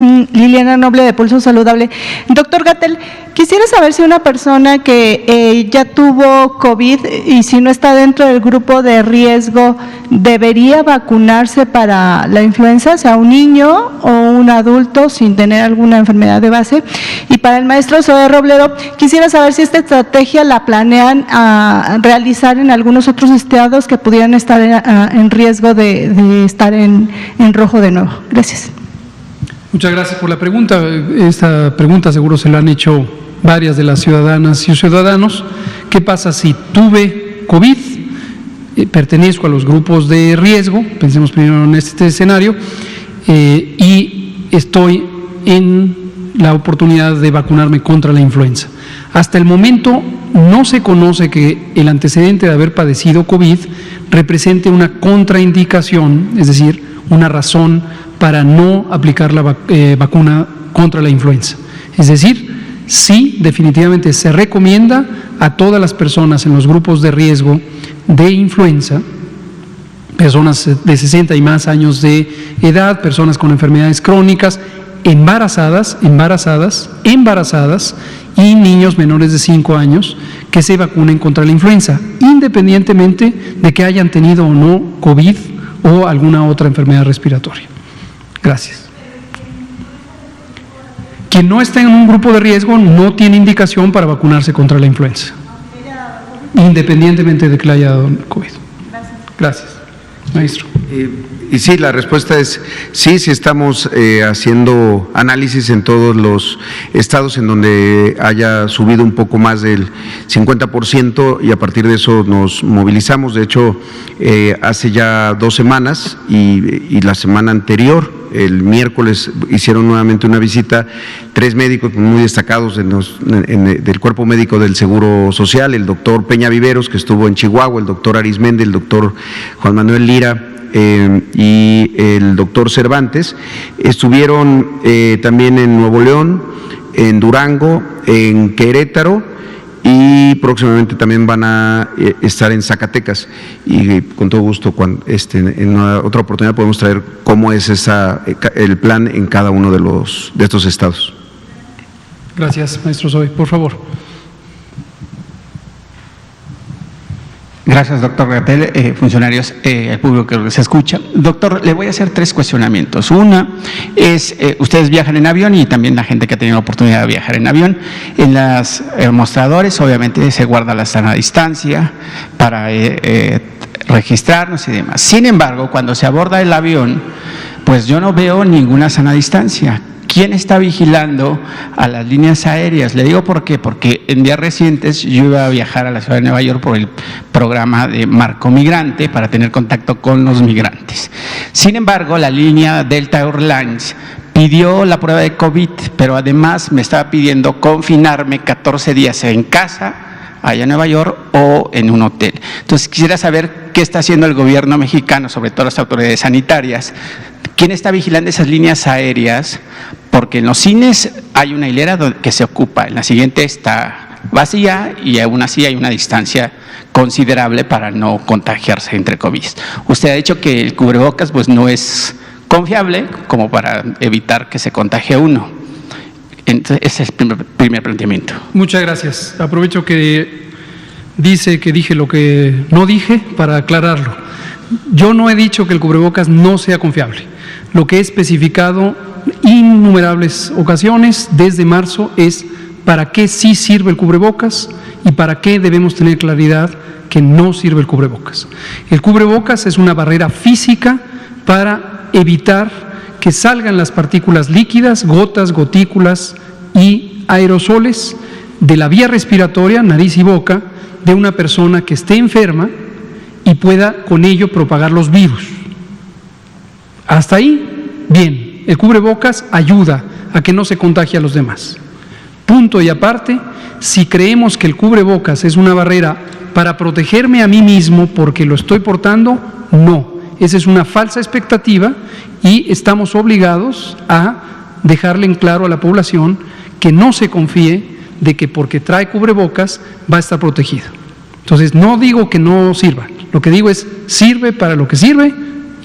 Liliana Noble, de Pulso Saludable. Doctor Gatell, quisiera saber si una persona que ya tuvo COVID y si no está dentro del grupo de riesgo, ¿debería vacunarse para la influenza, sea un niño o un adulto sin tener alguna enfermedad de base? Y para el maestro Zoe Robledo, quisiera saber si esta estrategia la planean realizar en algunos otros estados que pudieran estar en riesgo de estar en rojo de nuevo. Gracias. Muchas gracias por la pregunta. Esta pregunta seguro se la han hecho varias de las ciudadanas y ciudadanos. ¿Qué pasa si tuve COVID? Pertenezco a los grupos de riesgo, pensemos primero en este escenario, y estoy en la oportunidad de vacunarme contra la influenza. Hasta el momento no se conoce que el antecedente de haber padecido COVID represente una contraindicación, es decir, una razón para no aplicar la vacuna contra la influenza. Es decir, sí, definitivamente se recomienda a todas las personas en los grupos de riesgo de influenza, personas de 60 y más años de edad, personas con enfermedades crónicas, embarazadas y niños menores de 5 años que se vacunen contra la influenza, independientemente de que hayan tenido o no COVID o alguna otra enfermedad respiratoria. Gracias. Quien no está en un grupo de riesgo no tiene indicación para vacunarse contra la influenza, independientemente de que le haya dado COVID. Gracias. Maestro. Y sí, la respuesta es sí, sí estamos haciendo análisis en todos los estados en donde haya subido un poco más del 50% y a partir de eso nos movilizamos. De hecho, hace ya 2 semanas y la semana anterior, el miércoles, hicieron nuevamente una visita 3 médicos muy destacados del cuerpo médico del Seguro Social, el doctor Peña Viveros, que estuvo en Chihuahua, el doctor Arismendi, el doctor Juan Manuel Lira, y el doctor Cervantes. Estuvieron también en Nuevo León, en Durango, en Querétaro y próximamente también van a estar en Zacatecas, y con todo gusto en otra oportunidad podemos traer cómo es el plan en cada uno de estos estados. Gracias, maestro Zoe. Por favor. Gracias, doctor Gatell, funcionarios, el público que se escucha. Doctor, le voy a hacer 3 cuestionamientos. Una es, ustedes viajan en avión y también la gente que ha tenido la oportunidad de viajar en avión. En los mostradores, obviamente, se guarda la sana distancia para registrarnos y demás. Sin embargo, cuando se aborda el avión, pues yo no veo ninguna sana distancia. ¿Quién está vigilando a las líneas aéreas? Le digo por qué, porque en días recientes yo iba a viajar a la ciudad de Nueva York por el programa de Marco Migrante para tener contacto con los migrantes. Sin embargo, la línea Delta Airlines pidió la prueba de COVID, pero además me estaba pidiendo confinarme 14 días en casa, allá en Nueva York, o en un hotel. Entonces quisiera saber qué está haciendo el gobierno mexicano, sobre todo las autoridades sanitarias. ¿Quién está vigilando esas líneas aéreas? Porque en los cines hay una hilera que se ocupa, en la siguiente está vacía y aún así hay una distancia considerable para no contagiarse entre COVID. Usted ha dicho que el cubrebocas pues no es confiable como para evitar que se contagie uno. Entonces, ese es el primer planteamiento. Muchas gracias. Aprovecho que dice que dije lo que no dije para aclararlo. Yo no he dicho que el cubrebocas no sea confiable. Lo que he especificado innumerables ocasiones desde marzo es para qué sí sirve el cubrebocas y para qué debemos tener claridad que no sirve el cubrebocas. El cubrebocas es una barrera física para evitar que salgan las partículas líquidas, gotas, gotículas y aerosoles de la vía respiratoria, nariz y boca, de una persona que esté enferma y pueda con ello propagar los virus. Hasta ahí, bien, el cubrebocas ayuda a que no se contagie a los demás. Punto y aparte, si creemos que el cubrebocas es una barrera para protegerme a mí mismo porque lo estoy portando, no. Esa es una falsa expectativa y estamos obligados a dejarle en claro a la población que no se confíe de que porque trae cubrebocas va a estar protegido. Entonces, no digo que no sirva, lo que digo es sirve para lo que sirve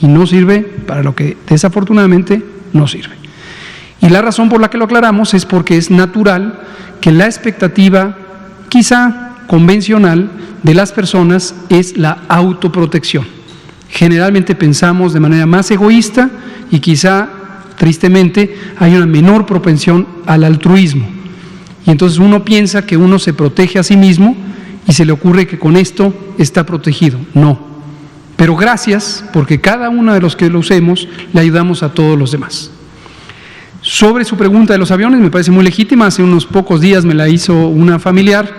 y no sirve para lo que desafortunadamente no sirve. Y la razón por la que lo aclaramos es porque es natural que la expectativa, quizá convencional, de las personas es la autoprotección. Generalmente pensamos de manera más egoísta y quizá, tristemente, hay una menor propensión al altruismo. Y entonces uno piensa que uno se protege a sí mismo y se le ocurre que con esto está protegido. No. Pero gracias, porque cada uno de los que lo usemos le ayudamos a todos los demás. Sobre su pregunta de los aviones, me parece muy legítima. Hace unos pocos días me la hizo una familiar,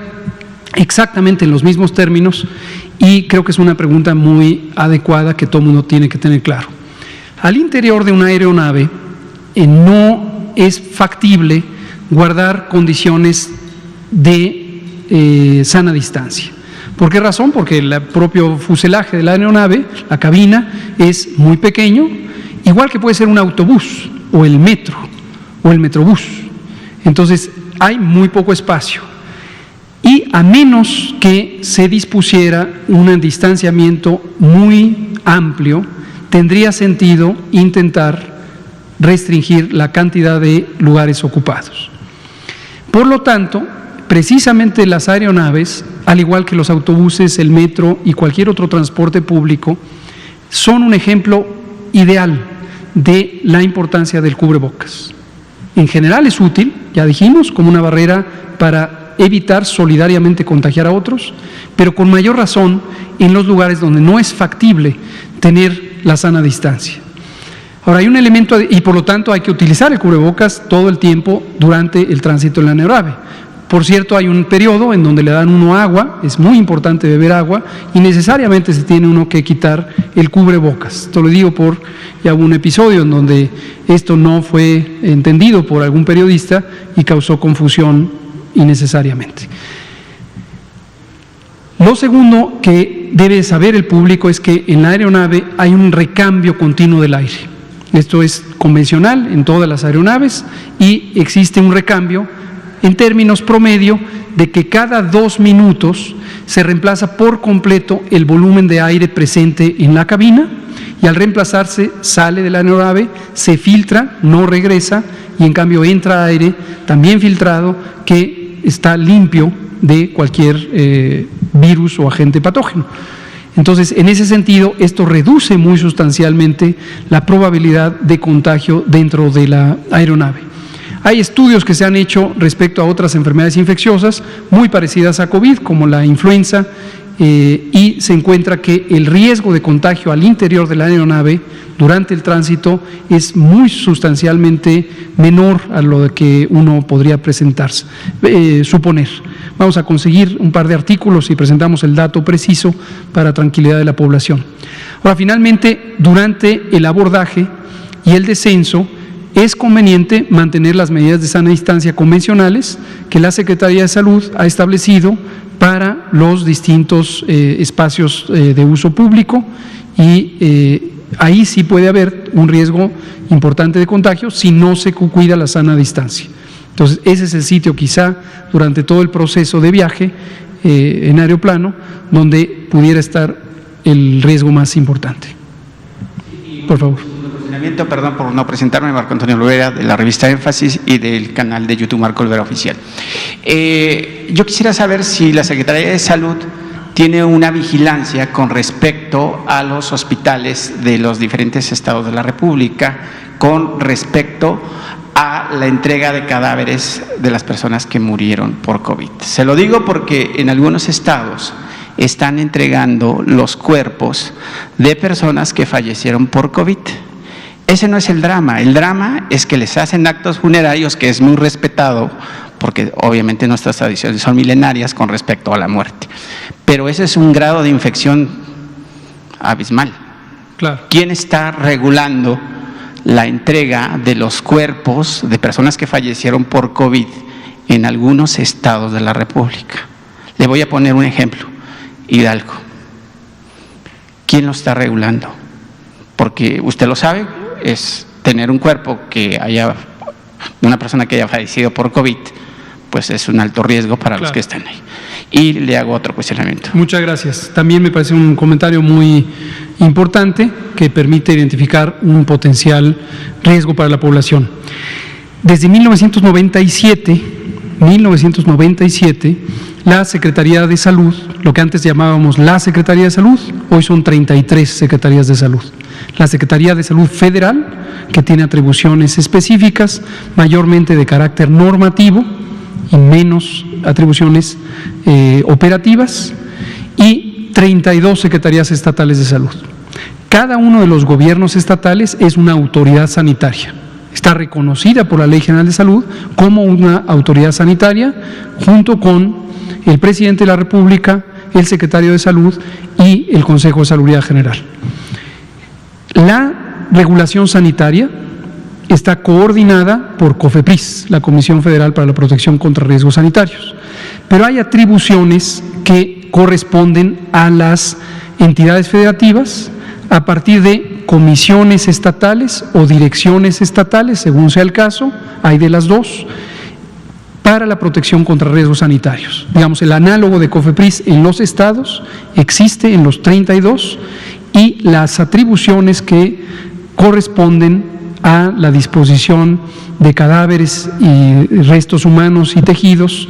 exactamente en los mismos términos, y creo que es una pregunta muy adecuada que todo el mundo tiene que tener claro. Al interior de una aeronave no es factible guardar condiciones de sana distancia. ¿Por qué razón? Porque el propio fuselaje de la aeronave, la cabina, es muy pequeño, igual que puede ser un autobús o el metro o el metrobús. Entonces hay muy poco espacio. Y a menos que se dispusiera un distanciamiento muy amplio, tendría sentido intentar restringir la cantidad de lugares ocupados. Por lo tanto, precisamente las aeronaves, al igual que los autobuses, el metro y cualquier otro transporte público, son un ejemplo ideal de la importancia del cubrebocas. En general es útil, ya dijimos, como una barrera para evitar solidariamente contagiar a otros, pero con mayor razón en los lugares donde no es factible tener la sana distancia. Ahora, hay un elemento, y por lo tanto hay que utilizar el cubrebocas todo el tiempo durante el tránsito en la aeronave. Por cierto, hay un periodo en donde le dan uno agua, es muy importante beber agua, y necesariamente se tiene uno que quitar el cubrebocas. Esto lo digo por ya un episodio en donde esto no fue entendido por algún periodista y causó confusión innecesariamente. Lo segundo que debe saber el público es que en la aeronave hay un recambio continuo del aire. Esto es convencional en todas las aeronaves y existe un recambio en términos promedio de que cada 2 minutos se reemplaza por completo el volumen de aire presente en la cabina y al reemplazarse sale de la aeronave, se filtra, no regresa y en cambio entra aire también filtrado que está limpio de cualquier virus o agente patógeno. Entonces, en ese sentido, esto reduce muy sustancialmente la probabilidad de contagio dentro de la aeronave. Hay estudios que se han hecho respecto a otras enfermedades infecciosas muy parecidas a COVID, como la influenza, y se encuentra que el riesgo de contagio al interior de la aeronave durante el tránsito es muy sustancialmente menor a lo que uno podría suponer. Vamos a conseguir un par de artículos y presentamos el dato preciso para tranquilidad de la población. Ahora, finalmente, durante el abordaje y el descenso, es conveniente mantener las medidas de sana distancia convencionales que la Secretaría de Salud ha establecido para los distintos espacios de uso público y ahí sí puede haber un riesgo importante de contagio si no se cuida la sana distancia. Entonces, ese es el sitio quizá durante todo el proceso de viaje en aeroplano donde pudiera estar el riesgo más importante. Por favor. Perdón por no presentarme, Marco Antonio Olvera, de la revista Énfasis y del canal de YouTube Marco Olvera Oficial. Yo quisiera saber si la Secretaría de Salud tiene una vigilancia con respecto a los hospitales de los diferentes estados de la República, con respecto a la entrega de cadáveres de las personas que murieron por COVID. Se lo digo porque en algunos estados están entregando los cuerpos de personas que fallecieron por COVID. Ese no es el drama es que les hacen actos funerarios, que es muy respetado, porque obviamente nuestras tradiciones son milenarias con respecto a la muerte. Pero ese es un grado de infección abismal. Claro. ¿Quién está regulando la entrega de los cuerpos de personas que fallecieron por COVID en algunos estados de la República? Le voy a poner un ejemplo, Hidalgo. ¿Quién lo está regulando? Porque usted lo sabe, es tener un cuerpo que haya, una persona que haya fallecido por COVID, pues es un alto riesgo para los que están ahí. Y le hago otro cuestionamiento. Muchas gracias. También me parece un comentario muy importante que permite identificar un potencial riesgo para la población. Desde 1997, la Secretaría de Salud, lo que antes llamábamos la Secretaría de Salud, hoy son 33 Secretarías de Salud. La Secretaría de Salud Federal, que tiene atribuciones específicas, mayormente de carácter normativo y menos atribuciones operativas, y 32 Secretarías Estatales de Salud. Cada uno de los gobiernos estatales es una autoridad sanitaria. Está reconocida por la Ley General de Salud como una autoridad sanitaria, junto con el presidente de la República, el secretario de Salud y el Consejo de Salubridad General. La regulación sanitaria está coordinada por COFEPRIS, la Comisión Federal para la Protección contra Riesgos Sanitarios, pero hay atribuciones que corresponden a las entidades federativas a partir de comisiones estatales o direcciones estatales, según sea el caso, hay de las dos, para la protección contra riesgos sanitarios. Digamos, el análogo de COFEPRIS en los estados existe en los 32 y las atribuciones que corresponden a la disposición de cadáveres y restos humanos y tejidos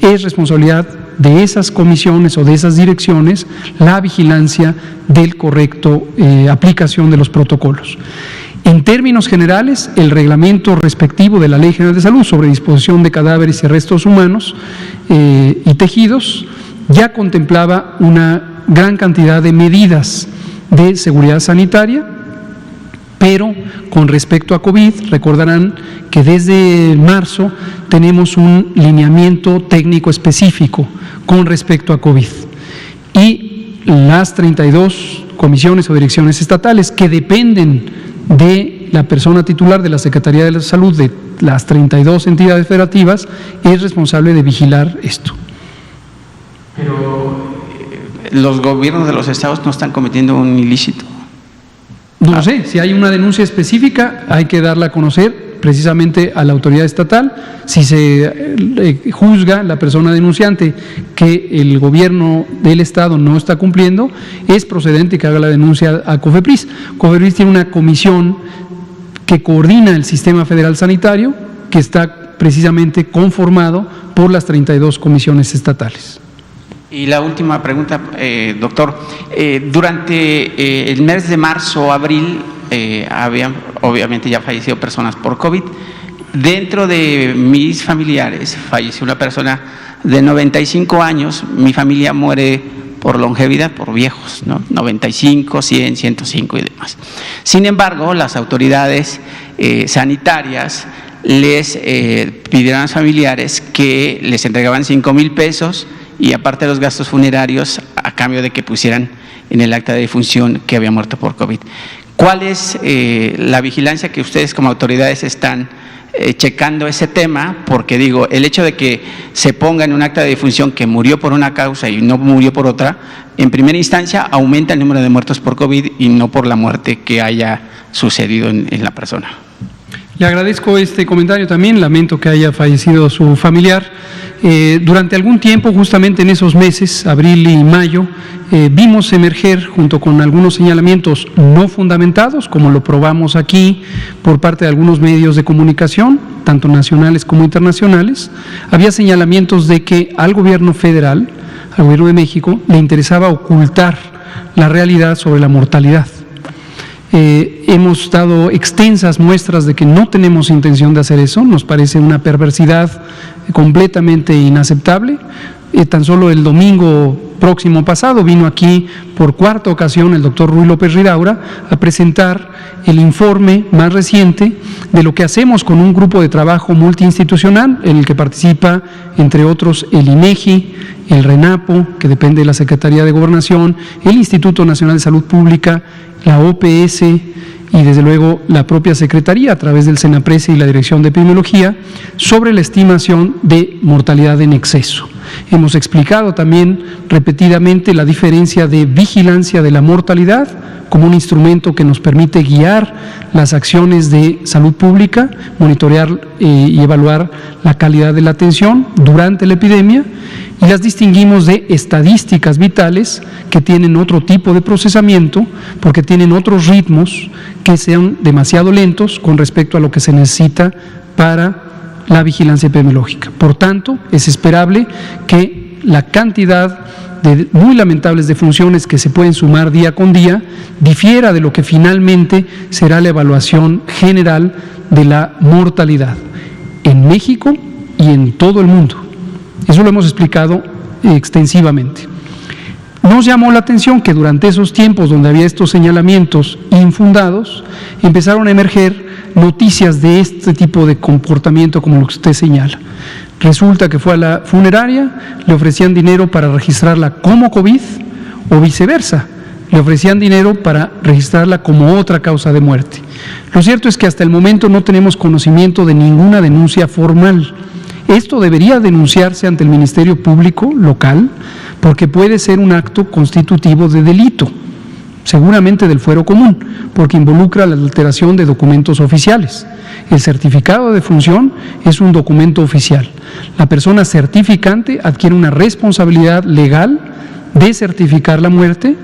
es responsabilidad de esas comisiones o de esas direcciones la vigilancia del correcto aplicación de los protocolos. En términos generales, el reglamento respectivo de la Ley General de Salud sobre disposición de cadáveres y restos humanos y tejidos ya contemplaba una gran cantidad de medidas de seguridad sanitaria, pero con respecto a COVID, recordarán que desde marzo tenemos un lineamiento técnico específico con respecto a COVID. Y las 32 comisiones o direcciones estatales que dependen de la persona titular de la Secretaría de la Salud de las 32 entidades federativas es responsable de vigilar esto. Pero los gobiernos de los estados no están cometiendo un ilícito. No sé, si hay una denuncia específica hay que darla a conocer precisamente a la autoridad estatal. Si se juzga la persona denunciante que el gobierno del estado no está cumpliendo, es procedente que haga la denuncia a COFEPRIS. COFEPRIS tiene una comisión que coordina el sistema federal sanitario que está precisamente conformado por las 32 comisiones estatales. Y la última pregunta, doctor, durante el mes de marzo o abril habían obviamente ya fallecido personas por COVID. Dentro de mis familiares falleció una persona de 95 años, mi familia muere por longevidad, por viejos, ¿no? 95, 100, 105 y demás. Sin embargo, las autoridades sanitarias les pidieron a los familiares que les entregaban 5,000 pesos y aparte de los gastos funerarios a cambio de que pusieran en el acta de defunción que había muerto por COVID. ¿Cuál es la vigilancia que ustedes como autoridades están checando ese tema? Porque digo, el hecho de que se ponga en un acta de defunción que murió por una causa y no murió por otra, en primera instancia aumenta el número de muertos por COVID y no por la muerte que haya sucedido en la persona. Le agradezco este comentario también, lamento que haya fallecido su familiar. Durante algún tiempo, justamente en esos meses, abril y mayo, vimos emerger, junto con algunos señalamientos no fundamentados, como lo probamos aquí por parte de algunos medios de comunicación, tanto nacionales como internacionales, había señalamientos de que al gobierno federal, al gobierno de México, le interesaba ocultar la realidad sobre la mortalidad. Hemos dado extensas muestras de que no tenemos intención de hacer eso, nos parece una perversidad completamente inaceptable. Tan solo el domingo próximo pasado vino aquí por cuarta ocasión el doctor Ruy López Ridaura a presentar el informe más reciente de lo que hacemos con un grupo de trabajo multiinstitucional en el que participa, entre otros, el INEGI, el RENAPO, que depende de la Secretaría de Gobernación, el Instituto Nacional de Salud Pública, la OPS y desde luego la propia Secretaría a través del SENAPRESE y la Dirección de Epidemiología sobre la estimación de mortalidad en exceso. Hemos explicado también repetidamente la diferencia de vigilancia de la mortalidad como un instrumento que nos permite guiar las acciones de salud pública, monitorear y evaluar la calidad de la atención durante la epidemia, y las distinguimos de estadísticas vitales que tienen otro tipo de procesamiento porque tienen otros ritmos que sean demasiado lentos con respecto a lo que se necesita para la vigilancia epidemiológica. Por tanto, es esperable que la cantidad de muy lamentables defunciones que se pueden sumar día con día difiera de lo que finalmente será la evaluación general de la mortalidad en México y en todo el mundo. Eso lo hemos explicado extensivamente. Nos llamó la atención que durante esos tiempos donde había estos señalamientos infundados, empezaron a emerger noticias de este tipo de comportamiento como lo que usted señala. Resulta que fue a la funeraria, le ofrecían dinero para registrarla como COVID o viceversa, le ofrecían dinero para registrarla como otra causa de muerte. Lo cierto es que hasta el momento no tenemos conocimiento de ninguna denuncia formal. Esto debería denunciarse ante el Ministerio Público local porque puede ser un acto constitutivo de delito, seguramente del fuero común, porque involucra la alteración de documentos oficiales. El certificado de defunción es un documento oficial. La persona certificante adquiere una responsabilidad legal de certificar la muerte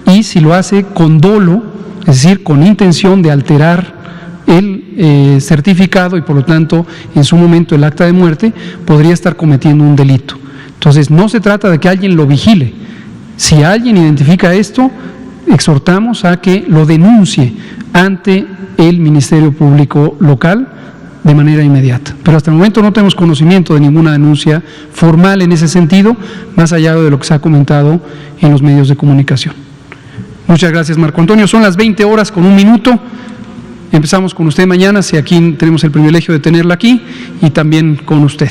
y si lo hace con dolo, es decir, con intención de alterar el certificado y por lo tanto en su momento el acta de muerte, podría estar cometiendo un delito. Entonces no se trata de que alguien lo vigile. Si alguien identifica esto, exhortamos a que lo denuncie ante el Ministerio Público local de manera inmediata. Pero hasta el momento no tenemos conocimiento de ninguna denuncia formal en ese sentido, más allá de lo que se ha comentado en los medios de comunicación. Muchas gracias, Marco Antonio. Son las 20 horas con 1 minuto. Empezamos con usted mañana, si aquí tenemos el privilegio de tenerla aquí, y también con usted.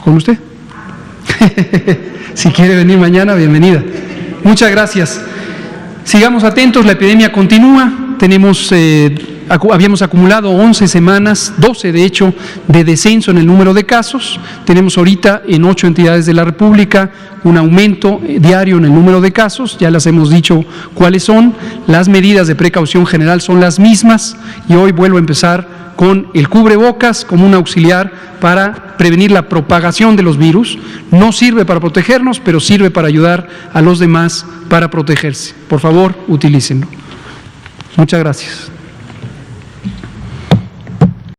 ¿Con usted? Si quiere venir mañana, bienvenida. Muchas gracias. Sigamos atentos, la epidemia continúa. Habíamos acumulado 11 semanas, 12 de hecho, de descenso en el número de casos. Tenemos ahorita en 8 entidades de la República un aumento diario en el número de casos. Ya les hemos dicho cuáles son. Las medidas de precaución general son las mismas y hoy vuelvo a empezar con el cubrebocas como un auxiliar para prevenir la propagación de los virus. No sirve para protegernos, pero sirve para ayudar a los demás para protegerse. Por favor, utilícenlo. Muchas gracias.